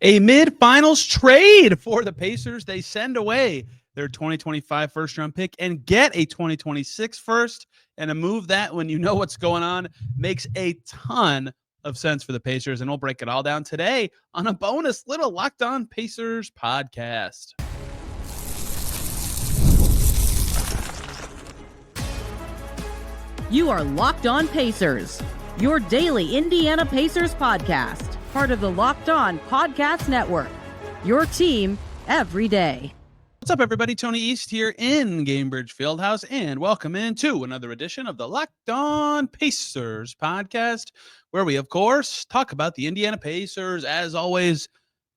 A mid-finals trade for the Pacers. They send away their 2025 first-round pick and get a 2026 first. And a move that, when you know what's going on, makes a ton of sense for the Pacers. And we'll break it all down today on a bonus little Locked On Pacers podcast. You are Locked On Pacers, your daily Indiana Pacers podcast, part of the Locked On Podcast Network, your team every day. What's up, everybody? Tony East here in Gamebridge Fieldhouse, and welcome into another edition of the Locked On Pacers podcast, where we, of course, talk about the Indiana Pacers. As always,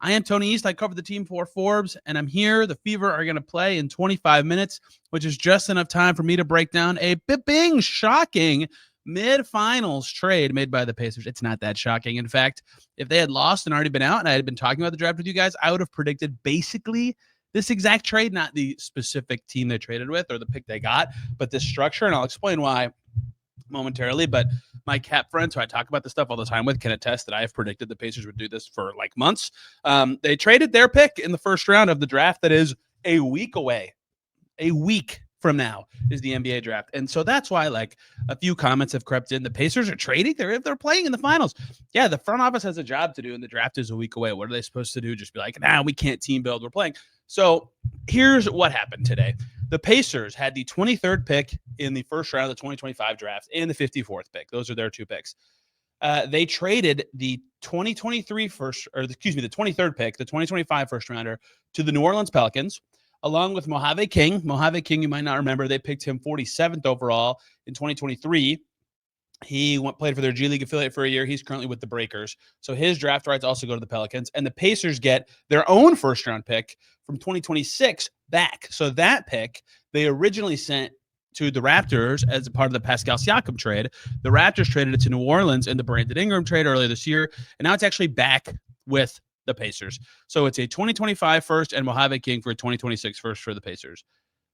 I am Tony East. I cover the team for Forbes, and I'm here. The Fever are going to play in 25 minutes, which is just enough time for me to break down a bing shocking mid-finals trade made by the Pacers. It's not that shocking. In fact, if they had lost and already been out and I had been talking about the draft with you guys, I would have predicted basically this exact trade, not the specific team they traded with or the pick they got, but this structure, and I'll explain why momentarily. But my Cap friends, who I talk about this stuff all the time with, can attest that I have predicted the Pacers would do this for like months. They traded their pick in the first round of the draft that is a week away. A week from now is the NBA draft. And so that's why, like, a few comments have crept in. The Pacers are trading. They're playing in the finals. Yeah, the front office has a job to do, and the draft is a week away. What are they supposed to do? Just be like, nah, we can't team build. We're playing. So here's what happened today. The Pacers had the 23rd pick in the first round of the 2025 draft and the 54th pick. Those are their two picks. They traded the 2023 the 23rd pick, the 2025 first rounder, to the New Orleans Pelicans, along with Mojave King. Mojave King, you might not remember, they picked him 47th overall in 2023. He played for their G League affiliate for a year. He's currently with the Breakers. So his draft rights also go to the Pelicans. And the Pacers get their own first-round pick from 2026 back. So that pick they originally sent to the Raptors as a part of the Pascal Siakam trade. The Raptors traded it to New Orleans in the Brandon Ingram trade earlier this year. And now it's actually back with the Pacers. So it's a 2025 first and Mojave King for a 2026 first for the Pacers.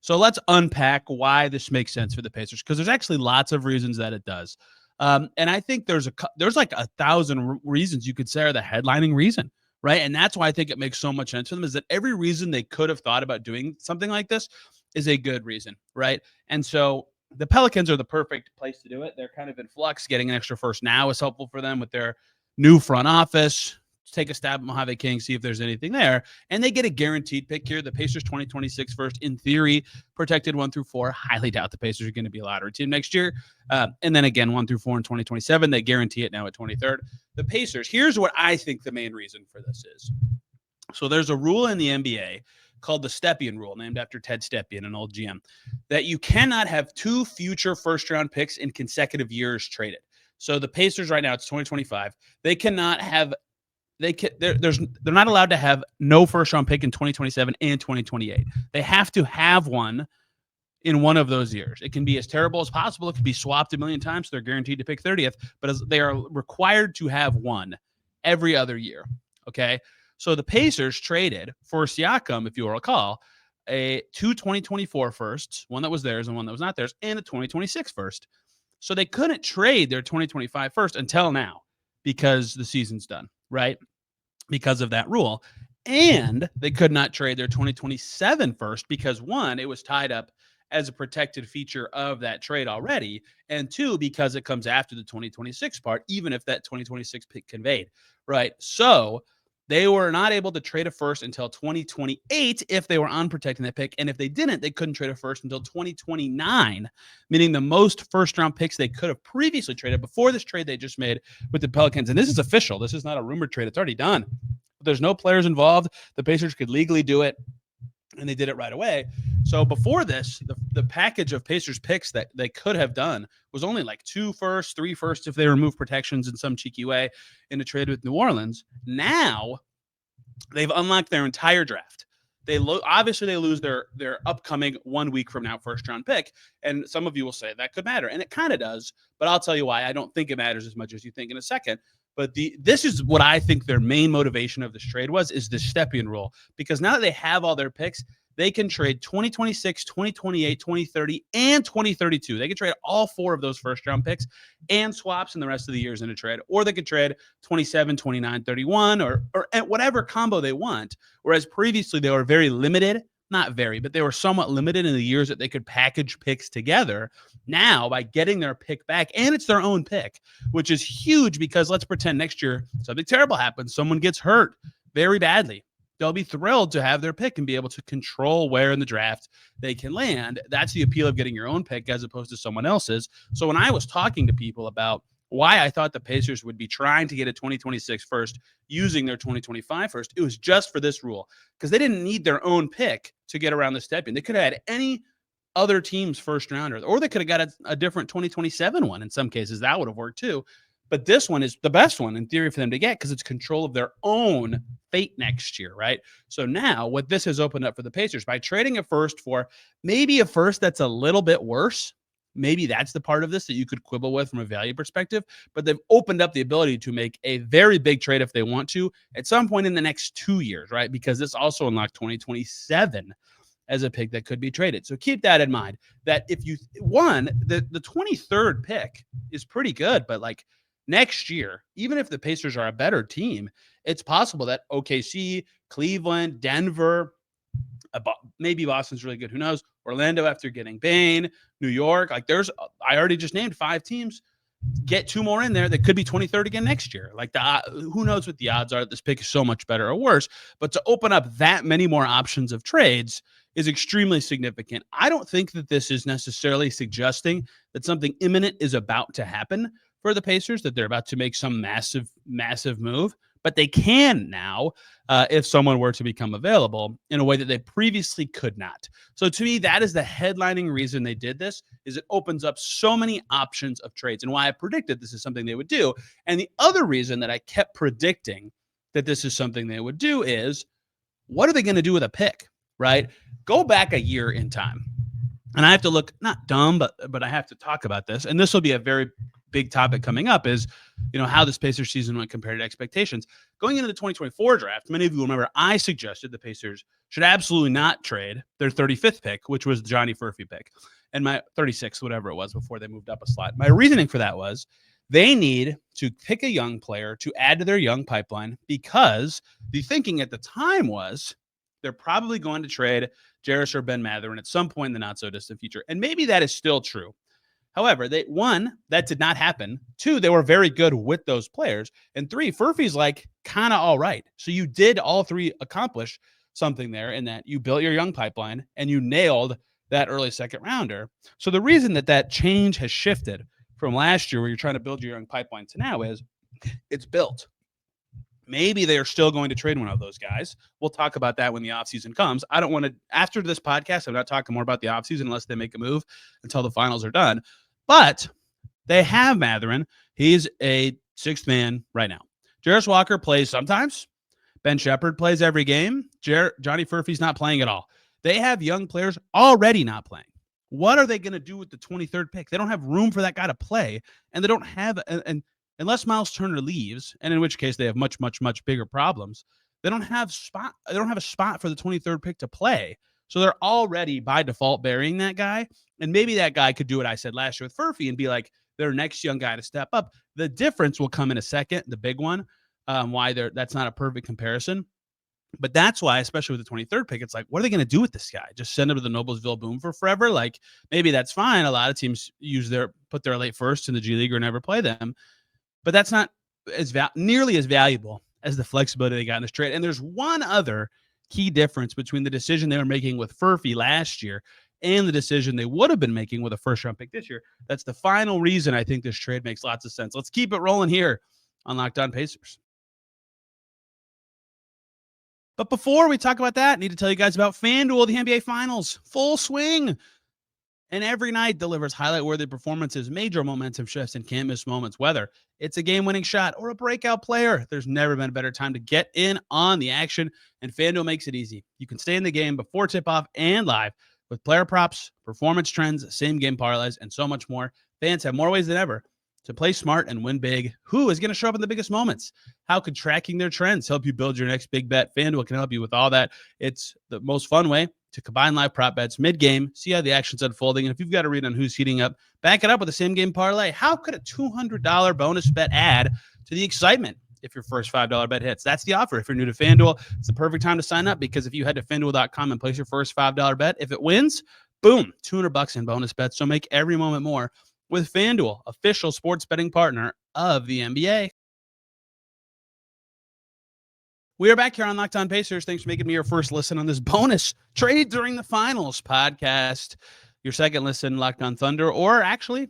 So let's unpack why this makes sense for the Pacers, because there's actually lots of reasons that it does. And I think there's like 1,000 reasons you could say are the headlining reason, right? And that's why I think it makes so much sense for them, is that every reason they could have thought about doing something like this is a good reason, right? And so the Pelicans are the perfect place to do it. They're kind of in flux. Getting an extra first now is helpful for them with their new front office. Take a stab at Mojave King, see if there's anything there. And they get a guaranteed pick here. The Pacers 2026 first, in theory, protected 1 through 4. Highly doubt the Pacers are going to be a lottery team next year. And then again, 1 through 4 in 2027. They guarantee it now at 23rd. The Pacers, here's what I think the main reason for this is. So there's a rule in the NBA called the Stepien rule, named after Ted Stepien, an old GM, that you cannot have 2 future first-round picks in consecutive years traded. So the Pacers right now, it's 2025. They cannot have they're not allowed to have no first round pick in 2027 and 2028. They have to have one in one of those years. It can be as terrible as possible. It could be swapped a million times. So they're guaranteed to pick 30th, but they are required to have one every other year. Okay. So the Pacers traded for Siakam, if you will recall, two 2024 firsts, one that was theirs and one that was not theirs, and a 2026 first. So they couldn't trade their 2025 first until now because the season's done, right? Because of that rule. And they could not trade their 2027 first because, 1, it was tied up as a protected feature of that trade already, and 2, because it comes after the 2026 part, even if that 2026 pick conveyed, right? So they were not able to trade a first until 2028 if they were unprotecting that pick. And if they didn't, they couldn't trade a first until 2029, meaning the most first-round picks they could have previously traded before this trade they just made with the Pelicans. And this is official. This is not a rumored trade. It's already done. There's no players involved. The Pacers could legally do it, and they did it right away. So before this, the package of Pacers picks that they could have done was only like 2 firsts, 3 firsts if they remove protections in some cheeky way in a trade with New Orleans. Now they've unlocked their entire draft. Obviously they lose their upcoming 1 week from now first round pick. And some of you will say that could matter. And it kind of does, but I'll tell you why I don't think it matters as much as you think in a second. But this is what I think their main motivation of this trade is this Stepien rule. Because now that they have all their picks, they can trade 2026, 2028, 2030, and 2032. They can trade all 4 of those first-round picks and swaps in the rest of the years in a trade, or they could trade 27, 29, 31, or at whatever combo they want, whereas previously they were very limited. Not very, but they were somewhat limited in the years that they could package picks together. Now, by getting their pick back, and it's their own pick, which is huge because let's pretend next year something terrible happens. Someone gets hurt very badly. They'll be thrilled to have their pick and be able to control where in the draft they can land. That's the appeal of getting your own pick as opposed to someone else's. So when I was talking to people about why I thought the Pacers would be trying to get a 2026 first using their 2025 first, it was just for this rule because they didn't need their own pick to get around the step-in. They could have had any other team's first rounder, or they could have got a different 2027 one. In some cases, that would have worked too. But this one is the best one in theory for them to get because it's control of their own fate next year, right? So now what this has opened up for the Pacers by trading a first for maybe a first that's a little bit worse. Maybe that's the part of this that you could quibble with from a value perspective, but they've opened up the ability to make a very big trade if they want to at some point in the next 2 years, right? Because this also unlocked 2027 as a pick that could be traded. So keep that in mind that if you won the 23rd pick is pretty good, but like next year, even if the Pacers are a better team, it's possible that OKC, Cleveland, Denver, maybe Boston's really good. Who knows? Orlando after getting Bane, New York. Like I already just named 5 teams. Get 2 more in there that could be 23rd again next year. Like who knows what the odds are that this pick is so much better or worse. But to open up that many more options of trades is extremely significant. I don't think that this is necessarily suggesting that something imminent is about to happen for the Pacers, that they're about to make some massive, massive move. But they can now if someone were to become available in a way that they previously could not. So to me, that is the headlining reason they did this, is it opens up so many options of trades and why I predicted this is something they would do. And the other reason that I kept predicting that this is something they would do is, what are they going to do with a pick, right? Go back a year in time. And I have to look, not dumb, but I have to talk about this. And this will be a very big topic coming up is, how this Pacers season went compared to expectations. Going into the 2024 draft, many of you remember I suggested the Pacers should absolutely not trade their 35th pick, which was the Johnny Furphy pick, and my 36th, whatever it was before they moved up a slot. My reasoning for that was they need to pick a young player to add to their young pipeline because the thinking at the time was they're probably going to trade Jarris or Ben Mathurin at some point in the not-so-distant future. And maybe that is still true. However, that did not happen. 2, they were very good with those players. And 3, Furphy's like kind of all right. So you did all 3 accomplish something there in that you built your young pipeline and you nailed that early second rounder. So the reason that change has shifted from last year where you're trying to build your young pipeline to now is it's built. Maybe they are still going to trade one of those guys. We'll talk about that when the offseason comes. I don't want to, after this podcast, I'm not talking more about the offseason unless they make a move until the finals are done. But they have Mathurin. He's a 6th man right now. Jarris Walker plays sometimes. Ben Shepherd plays every game. Johnny Furphy's not playing at all. They have young players already not playing. What are they going to do with the 23rd pick? They don't have room for that guy to play, and they don't have unless Myles Turner leaves, and in which case they have much, much, much bigger problems. They don't have a spot for the 23rd pick to play. So they're already by default burying that guy. And maybe that guy could do what I said last year with Furphy and be like their next young guy to step up. The difference will come in a second, the big one, why that's not a perfect comparison. But that's why, especially with the 23rd pick, it's like, what are they going to do with this guy? Just send him to the Noblesville Boom for forever? Like, maybe that's fine. A lot of teams put their late first in the G League or never play them. But that's not nearly as valuable as the flexibility they got in this trade. And there's one other key difference between the decision they were making with Furphy last year and the decision they would have been making with a first-round pick this year. That's the final reason I think this trade makes lots of sense. Let's keep it rolling here on Locked On Pacers. But before we talk about that, I need to tell you guys about FanDuel, the NBA Finals, full swing. And every night delivers highlight-worthy performances, major momentum shifts, and can't-miss moments. Whether it's a game-winning shot or a breakout player, there's never been a better time to get in on the action, and FanDuel makes it easy. You can stay in the game before tip-off and live with player props, performance trends, same-game parlays, and so much more. Fans have more ways than ever to play smart and win big. Who is going to show up in the biggest moments? How could tracking their trends help you build your next big bet? FanDuel can help you with all that. It's the most fun way to combine live prop bets mid-game, see how the action's unfolding, and if you've got a read on who's heating up, back it up with the same game parlay. How could a $200 bonus bet add to the excitement if your first $5 bet hits? That's the offer. If you're new to FanDuel, it's the perfect time to sign up, because if you head to FanDuel.com and place your first $5 bet, if it wins, boom, $200 in bonus bets. So make every moment more with FanDuel, official sports betting partner of the NBA. We are back here on Locked On Pacers. Thanks for making me your first listen on this bonus trade during the finals podcast. Your second listen, Locked On Thunder, or actually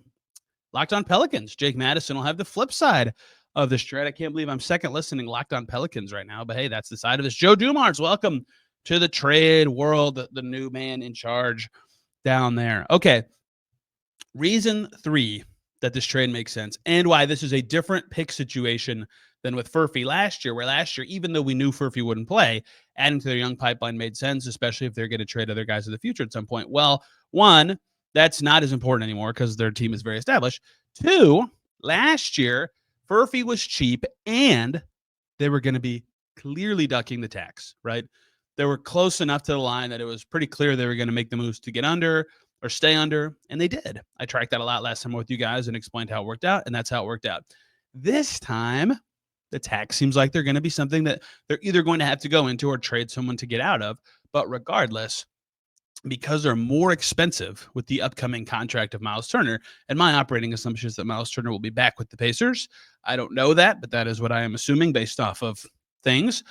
Locked On Pelicans. Jake Madison will have the flip side of this trade. I can't believe I'm second listening Locked On Pelicans right now, but hey, that's the side of this. Joe Dumars, welcome to the trade world, the new man in charge down there. Okay, reason 3 that this trade makes sense and why this is a different pick situation than with Furphy last year, where last year, even though we knew Furphy wouldn't play, adding to their young pipeline made sense, especially if they're going to trade other guys in the future at some point. Well, 1, that's not as important anymore because their team is very established. 2, last year, Furphy was cheap and they were going to be clearly ducking the tax, right? They were close enough to the line that it was pretty clear they were going to make the moves to get under or stay under, and they did. I tracked that a lot last time with you guys and explained how it worked out, and that's how it worked out. This time, the tax seems like they're going to be something that they're either going to have to go into or trade someone to get out of. But regardless, because they're more expensive with the upcoming contract of Myles Turner, and my operating assumption is that Myles Turner will be back with the Pacers. I don't know that, but that is what I am assuming based off of things.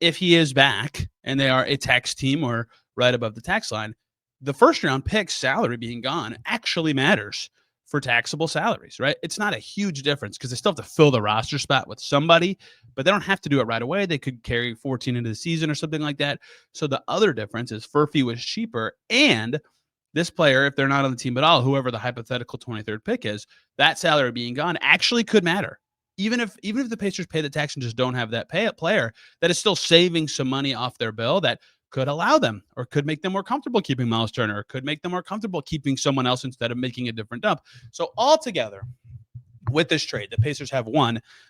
If he is back and they are a tax team or right above the tax line, the first round pick salary being gone actually matters for taxable salaries, right? It's not a huge difference because they still have to fill the roster spot with somebody, but they don't have to do it right away. They could carry 14 into the season or something like that. So the other difference is Furphy was cheaper, and this player, if they're not on the team at all, whoever the hypothetical 23rd pick is, that salary being gone actually could matter. Even if the Pacers pay the tax and just don't have that player, that is still saving some money off their bill that could allow them or could make them more comfortable keeping Myles Turner, or could make them more comfortable keeping someone else instead of making a different dump. So altogether, with this trade, the Pacers have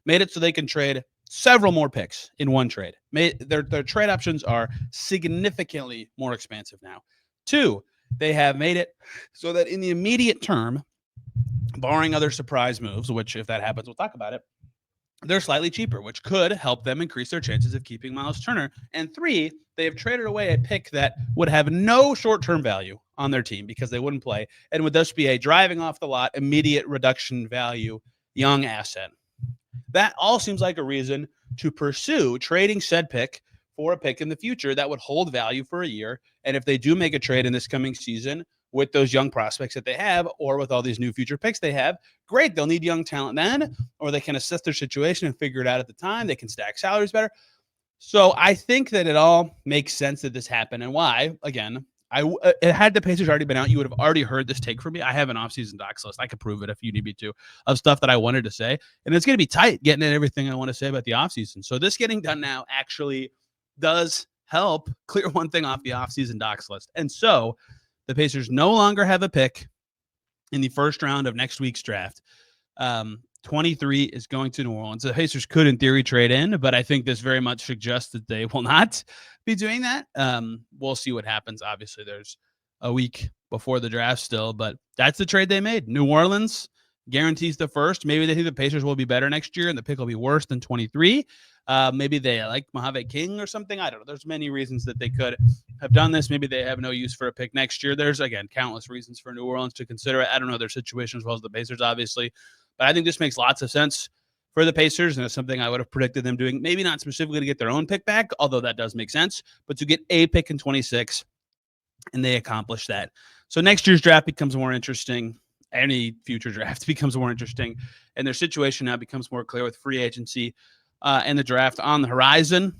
made it so they can trade several more picks in one trade. Their trade options are significantly more expansive now. 2, they have made it so that in the immediate term, barring other surprise moves, which if that happens, we'll talk about it, they're slightly cheaper, which could help them increase their chances of keeping Myles Turner. And 3, they have traded away a pick that would have no short-term value on their team because they wouldn't play, and would thus be a driving off the lot, immediate reduction value, young asset. That all seems like a reason to pursue trading said pick for a pick in the future that would hold value for a year. And if they do make a trade in this coming season with those young prospects that they have, or with all these new future picks they have, great. They'll need young talent then, or they can assess their situation and figure it out at the time. They can stack salaries better. So I think that it all makes sense that this happened. And why, again, had the Pacers already been out, you would have already heard this take from me. I have an offseason docs list. I could prove it if you need me to, of stuff that I wanted to say. And it's going to be tight getting in everything I want to say about the offseason. So this getting done now actually does help clear one thing off the offseason docs list. And so the Pacers no longer have a pick in the first round of next week's draft. 23 is going to New Orleans. The Pacers could, in theory, trade in, but I think this very much suggests that they will not be doing that. We'll see what happens. Obviously, there's a week before the draft still, but that's the trade they made. New Orleans guarantees the first. Maybe they think the Pacers will be better next year and the pick will be worse than 23. Maybe they like Mojave King or something. I don't know. There's many reasons that they could have done this. Maybe they have no use for a pick next year. There's, again, countless reasons for New Orleans to consider it. I don't know their situation as well as the Pacers, obviously. But I think this makes lots of sense for the Pacers, and it's something I would have predicted them doing. Maybe not specifically to get their own pick back, although that does make sense, but to get a pick in 26, and they accomplish that. So next year's draft becomes more interesting. Any future draft becomes more interesting, and their situation now becomes more clear with free agency and the draft on the horizon.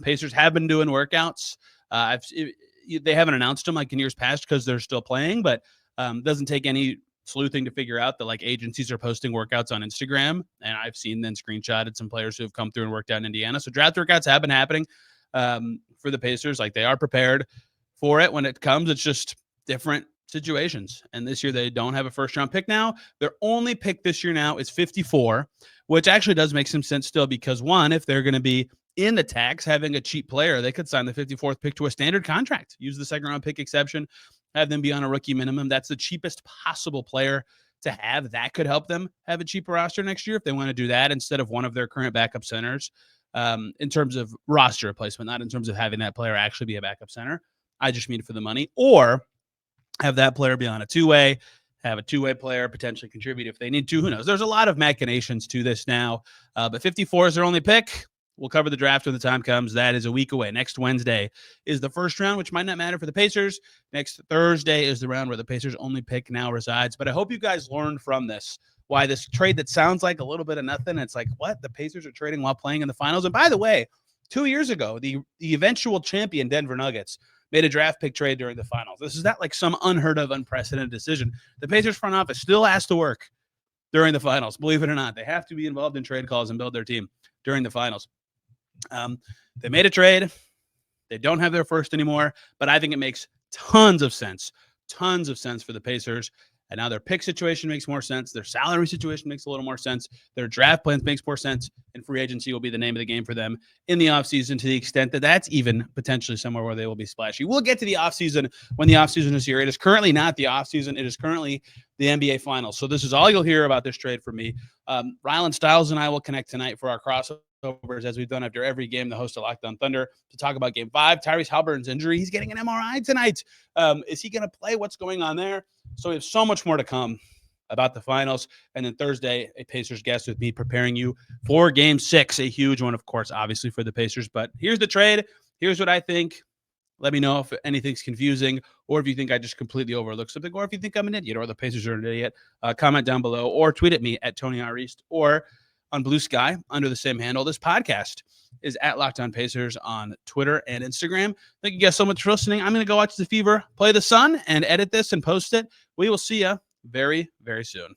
Pacers have been doing workouts. They haven't announced them like in years past because they're still playing, but doesn't take any sleuthing to figure out that like agencies are posting workouts on Instagram, and I've seen then screenshotted some players who have come through and worked out in Indiana. So draft workouts have been happening for the Pacers. Like, they are prepared for it when it comes. It's just different situations. And this year they don't have a first round pick now. Their only pick this year now is 54, which actually does make some sense still because, one, if they're going to be in the tax, having a cheap player, they could sign the 54th pick to a standard contract, use the second-round pick exception, have them be on a rookie minimum. That's the cheapest possible player to have. That could help them have a cheaper roster next year if they want to do that instead of one of their current backup centers, in terms of roster replacement, not in terms of having that player actually be a backup center. I just mean for the money. Or have that player be on a two-way, have a two-way player potentially contribute if they need to. Who knows? There's a lot of machinations to this now, but 54 is their only pick. We'll cover the draft when the time comes. That is a week away. Next Wednesday is the first round, which might not matter for the Pacers. Next Thursday is the round where the Pacers' only pick now resides. But I hope you guys learned from this why this trade that sounds like a little bit of nothing, it's like, what? The Pacers are trading while playing in the finals? And by the way, 2 years ago, the eventual champion Denver Nuggets made a draft pick trade during the finals. This is not like some unheard of, unprecedented decision. The Pacers front office still has to work during the finals, believe it or not. They have to be involved in trade calls and build their team during the finals. They made a trade. They don't have their first anymore, but I think it makes tons of sense for the Pacers. And now their pick situation makes more sense. Their salary situation makes a little more sense. Their draft plans makes more sense. And free agency will be the name of the game for them in the offseason, to the extent that that's even potentially somewhere where they will be splashy. We'll get to the offseason when the offseason is here. It is currently not the offseason. It is currently the NBA Finals. So this is all you'll hear about this trade from me. Rylan Stiles and I will connect tonight for our crossovers, as we've done after every game, the host of Locked On Thunder, to talk about Game 5. Tyrese Haliburton's injury. He's getting an MRI tonight. Is he going to play? What's going on there? So we have so much more to come about the finals. And then Thursday, a Pacers guest with me preparing you for Game 6, a huge one, of course, obviously for the Pacers. But here's the trade. Here's what I think. Let me know if anything's confusing, or if you think I just completely overlooked something, or if you think I'm an idiot or the Pacers are an idiot. Comment down below, or tweet at me at Tony R. East, or on Blue Sky under the same handle. This podcast is at Locked On Pacers on Twitter and Instagram. Thank you guys so much for listening. I'm going to go watch the Fever play the Sun and edit this and post it. We will see you very, very soon.